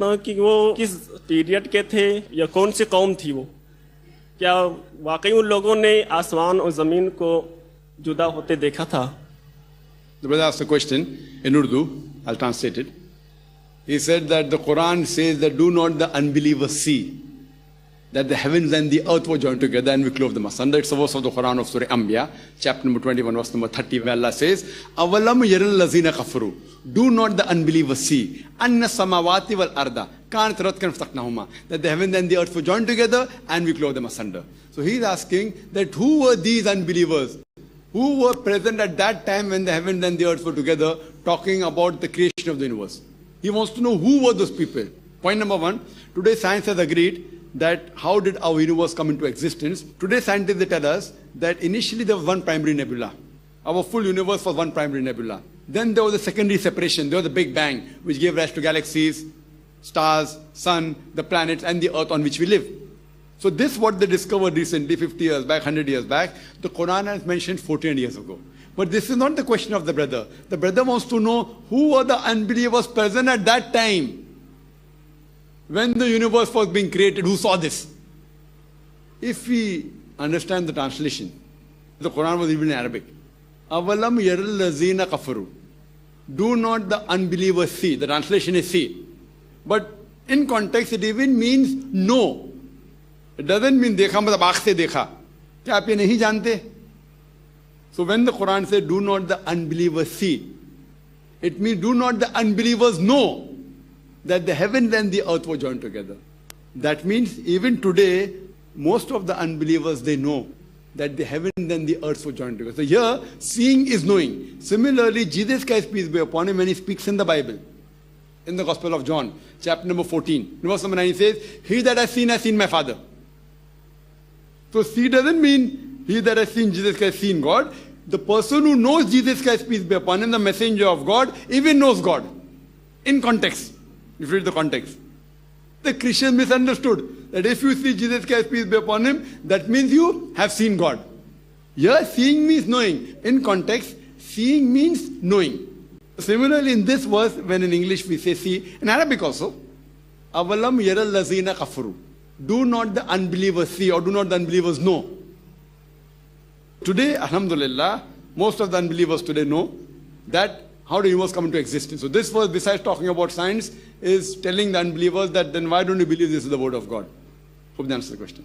हूँ कि वो किस पीरियड के थे या कौन सी कौम थी वो? क्या वाकई उन लोगों ने आसमान और ज़मीन को जुदा होते देखा था? The brother asked a question in Urdu. I'll translate it. He said that the Quran says that do not the unbelievers see that the heavens and the earth were joined together and we clove them asunder. It's a verse of the Quran of Surah Anbiya, chapter number 21, verse number 30, where Allah says, Avalam yaral lazina kafaru. Do not the unbelievers see anna samawati wal arda kanat ratkan fataknahuma, that the heavens and the earth were joined together and we clove them asunder. So he's asking that who were these unbelievers who were present at that time when the heavens and the earth were together, talking about the creation of the universe. He wants to know who were those people. Point number one, today science has agreed that how did our universe come into existence. Today scientists they tell us that initially there was one primary nebula. Our full universe was one primary nebula. Then there was a secondary separation. There was the Big Bang, which gave rise to galaxies, stars, sun, the planets, and the earth on which we live. So this what they discovered recently, 50 years back, 100 years back. The Quran has mentioned 14 years ago. But this is not the question of the brother. The brother wants to know who were the unbelievers present at that time when the universe was being created, who saw this. If we understand the translation, the Quran was even in Arabic. Avalam yaral lazina kafaru. Do not the unbelievers see. The translation is see. But in context it even means no. It doesn't mean dekha matlab aankh se dekha. Kya aap ye nahi jante? So when the Quran says do not the unbelievers see, it means do not the unbelievers know that the heavens and the earth were joined together. That means even today, most of the unbelievers, they know that the heavens and the earth were joined together. So here, seeing is knowing. Similarly, Jesus Christ, peace be upon him, when he speaks in the Bible, in the Gospel of John, chapter number 14, verse number 9, he says, he that has seen my Father. So see doesn't mean he that has seen Jesus Christ, seen God. The person who knows Jesus Christ, peace be upon him, the messenger of God, even knows God. In context. If you read the context. The Christians misunderstood that if you see Jesus Christ, peace be upon him, that means you have seen God. Here, seeing means knowing. In context, seeing means knowing. Similarly, in this verse, when in English we say see, in Arabic also, Avalam yaral lazina kafaru. Do not the unbelievers see or do not the unbelievers know. Today, alhamdulillah, most of the unbelievers today know that how the universe come into existence. So this verse, besides talking about science, is telling the unbelievers that then why don't you believe this is the word of God? Hope that answers the question.